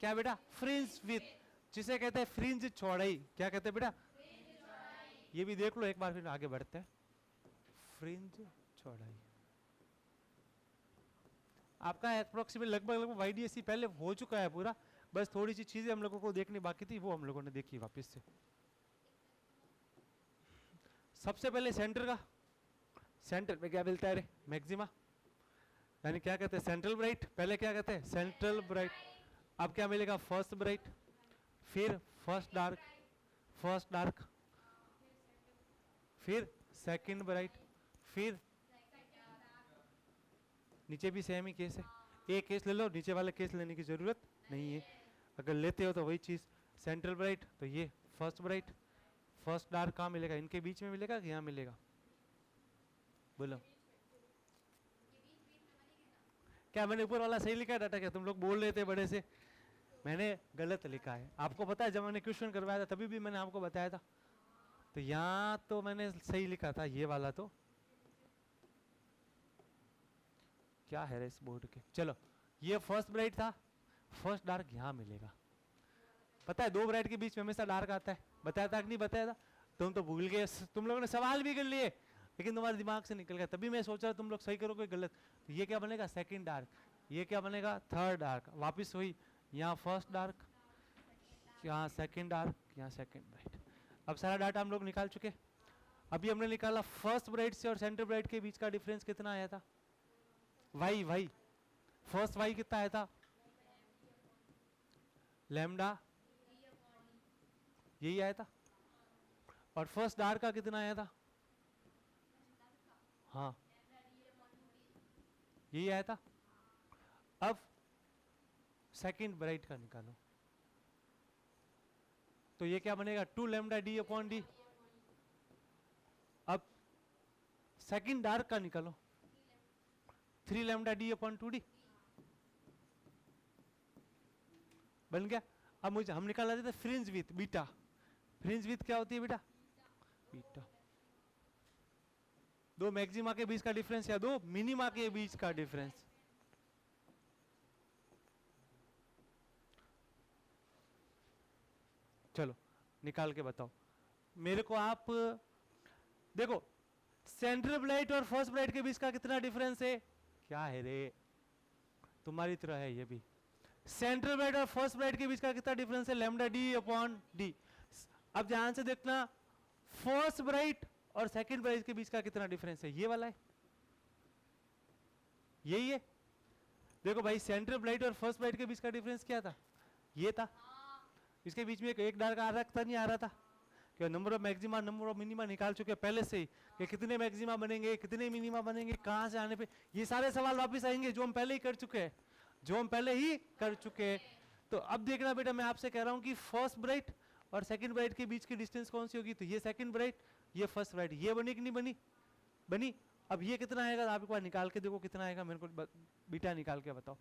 क्या बेटा? फ्रिंज विथ, जिसे कहते हैं फ्रिंज चौड़ाई। क्या कहते हैं बेटा? ये भी देख लो एक बार, फिर आगे बढ़ते हैं। फ्रिंज चौड़ाई आपका अप्रोक्सीमेट लगभग वाईडीएससी पहले हो चुका है पूरा, बस थोड़ी सी चीजें हम लोगों को देखनी बाकी थी, वो हम लोगों ने देखी वापस से। सबसे पहले सेंटर का, सेंटर में क्या मिलता है रे? मैक्सिमा, यानी क्या कहते हैं? Central bright. पहले क्या कहते हैं? Central bright. अब क्या मिलेगा? फर्स्ट ब्राइट, फिर फर्स्ट डार्क, फर्स्ट डार्क, फिर सेकंड ब्राइट, फिर नीचे भी सेम ही केस है। एक केस ले लो, नीचे वाले केस लेने की जरूरत नहीं है। अगर लेते हो तो वही चीज, सेंट्रल ब्राइट तो ये फर्स्ट ब्राइट, फर्स्ट डार्क कहाँ मिलेगा? इनके बीच में मिलेगा कि यहाँ मिलेगा? बोलो क्या मैंने ऊपर वाला सही लिखा है डाटा? क्या तुम लोग बोल रहे थे बड़े से? मैंने गलत लिखा है। आपको पता है जब मैंने क्वेश्चन करवाया था तभी भी मैंने आपको बताया था, तो यहाँ तो मैंने सही लिखा था ये वाला। तो क्या है इस बोर्ड के? चलो ये फर्स्ट ब्राइट था, फर्स्ट डार्क यहाँ मिलेगा। पता है दो ब्राइट के बीच में हमेशा डार्क आता है, बताया था कि नहीं बताया था? तुम तो भूल गए, तुम लोगों ने सवाल भी कर लिए लेकिन तुम्हारे दिमाग से निकल गया। तभी मैं सोच रहा तुम लोग सही करोगे गलत। तो ये क्या बनेगा? Second dark. ये क्या बनेगा? Third dark. वापिस हुई, यहाँ फर्स्ट डार्क, यहाँ सेकंड डार्क, यहाँ सेकंड ब्राइट। अब सारा डाटा हम लोग निकाल चुके। अभी हमने निकाला फर्स्ट ब्राइट से और सेंटर ब्राइट के बीच का डिफरेंस कितना आया था? वाई, वाई फर्स्ट वाई कितना आया था? लैम्डा, यही आया था। और फर्स्ट डार्क का कितना आया था? हाँ यही आया था। अब सेकंड ब्राइट का निकालो, तो ये क्या बनेगा? 2 लैम्डा डी अपॉन डी। अब सेकंड डार्क का निकालो, 3 लैम्डा डी अपॉन 2d बन गया। अब मुझे हम निकाल लेते थे fringe with beta. Fringe with क्या होती है बेटा? बीटा। दो मैक्सिमा के बीच का डिफरेंस या दो मिनिमा के बीच का डिफरेंस। चलो निकाल के बताओ मेरे को। आप देखो सेंट्रल ब्राइट और फर्स्ट ब्राइट के बीच का कितना डिफरेंस है? क्या है रे? तुम्हारी तरह है ये भी। सेंट्रल ब्राइट और फर्स्ट ब्राइट के बीच का कितना डिफरेंस है? Lambda D upon D. अब ध्यान से देखना, फर्स्ट ब्राइट और सेकंड ब्राइट के बीच का कितना डिफरेंस है? ये वाला है, यही है। देखो भाई सेंट्रल ब्राइट और फर्स्ट ब्राइट के बीच का डिफरेंस क्या था? ये था। इसके बीच में एक डार्क आ रहा था, नहीं आ रहा था? कि number of maxima number of minima निकाल चुके पहले से ही, कि कितने मैक्सिमा बनेंगे कितने मिनिमा बनेंगे, कहां से आने पे। ये सारे सवाल वापस आएंगे जो हम पहले ही कर चुके हैं, जो हम पहले ही कर चुके हैं। तो अब देखना बेटा, मैं आपसे कह रहा हूं कि फर्स्ट ब्राइट और सेकंड ब्राइट के बीच की डिस्टेंस कौन सी होगी? तो ये सेकंड ब्राइट, ये फर्स्ट ब्राइट। ये बनी कि नहीं बनी? बनी। अब ये कितना आएगा? आप एक बार निकाल के देखो कितना आएगा, मेरे को बीटा निकाल के बताओ।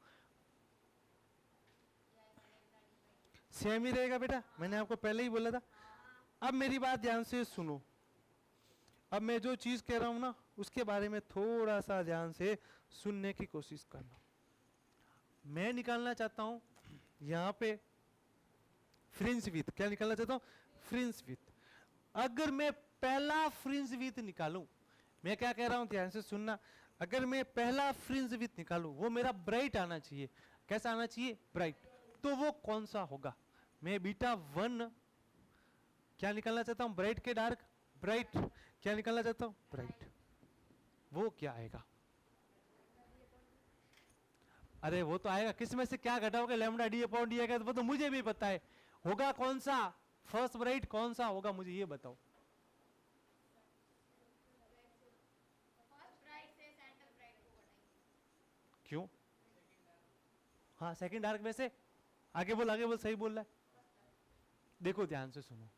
सेम ही रहेगा बेटा, मैंने आपको पहले ही बोला था। अब मेरी बात ध्यान से सुनो। अब मैं जो चीज कह रहा हूं ना उसके बारे में थोड़ा सा ध्यान से सुनने की कोशिश करना। मैं निकालना चाहता हूं यहां पे फ्रिंज विथ। क्या निकालना चाहता हूं? Fringe with. अगर मैं पहला फ्रिंज विथ निकालूं, मैं क्या कह रहा हूं ध्यान से सुनना। अगर मैं पहला फ्रिंज विथ निकालूं, वो मेरा ब्राइट आना चाहिए। कैसा आना चाहिए? ब्राइट। तो वो कौन सा होगा? मैं बीटा 1 क्या निकालना चाहता हूं? ब्राइट के डार्क, ब्राइट। क्या निकालना चाहता हूं? ब्राइट। वो क्या आएगा? अरे वो तो आएगा, किस में से क्या घटाओगे? लैम्डा डी अपॉन डी आएगा, वो तो मुझे भी पता है। होगा कौन सा? फर्स्ट ब्राइट कौन सा होगा मुझे ये बताओ। क्यों? हाँ सेकंड डार्क में से आगे बोल, सही बोल रहा है। देखो ध्यान से सुनो,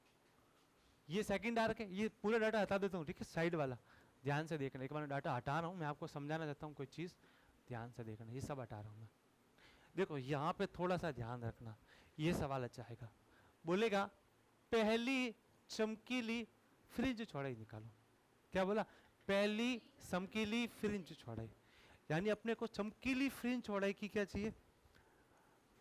ये सेकंड आर्क है, ये पूरा डाटा हटा देता हूँ, ठीक है, साइड वाला ध्यान से देखना। एक बार डाटा हटा रहा हूँ, मैं आपको समझाना चाहता हूँ कोई चीज़, ध्यान से देखना, ये सब हटा रहा हूँ मैं। देखो यहाँ पे थोड़ा सा ध्यान रखना, ये सवाल अच्छा आएगा, बोलेगा पहली चमकीली फ्रिंज चौड़ाई निकालो। क्या बोला? पहली चमकीली फ्रिंज चौड़ाई, यानी अपने को चमकीली फ्रिंज चौड़ाई की क्या चाहिए?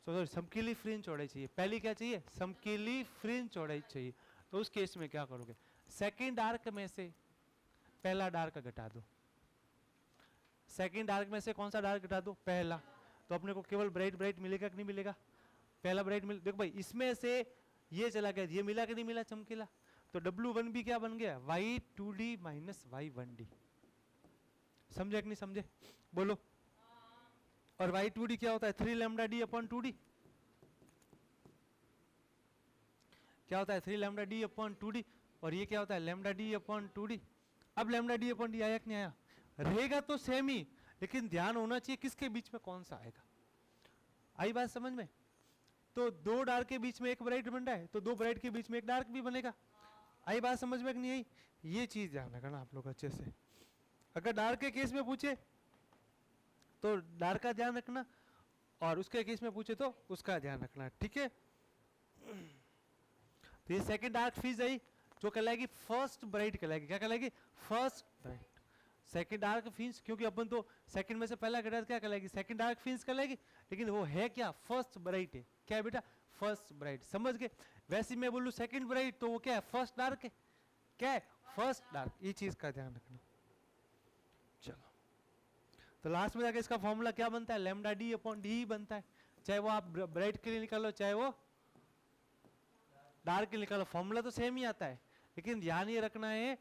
सॉरी, चमकीली फ्रिंज चौड़ाई चाहिए। पहली क्या चाहिए? चमकीली फ्रिंज चौड़ाई चाहिए। तो उस केस में क्या करोगे? सेकंड आर्क में से पहला डार्क घटा दो। सेकंड आर्क में से कौन सा डार्क घटा दो? पहला। तो अपने को केवल ब्राइट ब्राइट मिलेगा कि नहीं मिलेगा? पहला ब्राइट मिल, देखो भाई इसमें से ये चला गया, ये मिला कि नहीं मिला चमकीला? तो W1 भी क्या बन गया? Y2D minus Y1D। समझे कि नहीं समझे? बोलो। और Y2D क्या होता है? 3 लैम्डा D अपॉन 2D। क्या होता है? 3 लैम्डा D अपॉन 2D। और ये क्या होता है? Lambda D upon 2D। अब लैम्डा D अपॉन D आया कि नहीं आया? रहेगा तो सेम ही, लेकिन ध्यान होना चाहिए किसके बीच में कौन सा आएगा। आई बात समझ में? तो दो डार्क के बीच में एक ब्राइट बन रहा है, तो दो ब्राइट के बीच में एक डार्क भी बनेगा। आई बात समझ में कि नहीं आई? ये चीज ध्यान रखना आप लोग अच्छे से। अगर डार्क के केस में पूछे तो डार्क का ध्यान रखना, और उसके केस में पूछे तो उसका ध्यान रखना, ठीक है। तो ये सेकंड डार्क फ्रिंज आई जो कहलाएगी फर्स्ट ब्राइट कहलाएगी। क्या कहलाएगी? First bright. Second dark fringe, क्योंकि अपन तो सेकंड में से पहला घटा, क्या कहलाएगी? सेकंड डार्क फ्रिंज कहलाएगी, लेकिन वो है क्या? फर्स्ट ब्राइट है। क्या है बेटा? First bright. समझ गए? वैसे मैं बोलूं सेकंड ब्राइट तो वो क्या है? फर्स्ट डार्क है। क्या है? First dark. ये चीज का ध्यान रखना। चलो, तो लास्ट में जाके इसका फॉर्मूला क्या बनता है? लैम्डा D अपॉन D बनता है, चाहे वो आप ब्राइट के लिए निकालो चाहे वो डार्क के लिए निकालो, फॉर्मूला तो सेम ही आता है। लेकिन ध्यान ये रखना है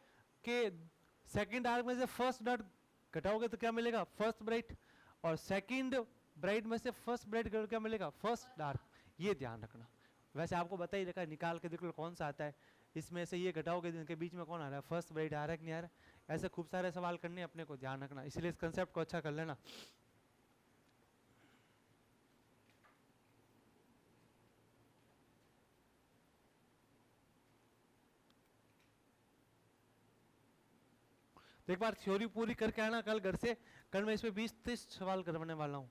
कि सेकंड डार्क में से फर्स्ट डार्क घटाओगे तो क्या मिलेगा? First bright. और सेकंड ब्राइट में से फर्स्ट ब्राइट घटाओगे क्या मिलेगा? First dark. ये ध्यान रखना। वैसे आपको बता ही रखा है, निकाल के देख लो कौन सा आता है, इसमें से ये घटाओगे इनके बीच में कौन आ रहा है? फर्स्ट ब्राइट आ रहा है कि नहीं आ रहा है? ऐसे खूब सारे सवाल करने अपने को, ध्यान रखना, इसलिए इस कंसेप्ट को अच्छा कर लेना। तो एक बार थ्योरी पूरी करके आना कल घर से, कल मैं इसमें 20-30 सवाल करवाने वाला हूँ,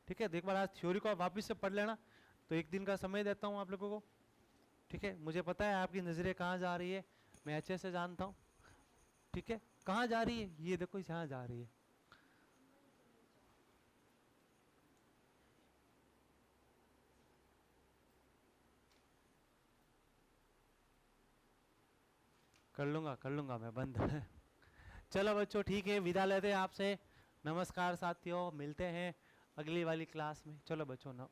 ठीक है। तो एक बार आज थ्योरी को वापस से पढ़ लेना, तो एक दिन का समय देता हूँ आप लोगों को, ठीक है। मुझे पता है आपकी नजरें कहाँ जा रही है, मैं अच्छे से जानता हूँ, ठीक है। कहाँ जा रही है? ये देखो यहाँ जा रही है। कर लूंगा मैं बंद। चलो बच्चों ठीक है, विदा लेते हैं आपसे। नमस्कार साथियों, मिलते हैं अगली वाली क्लास में। चलो बच्चों ना।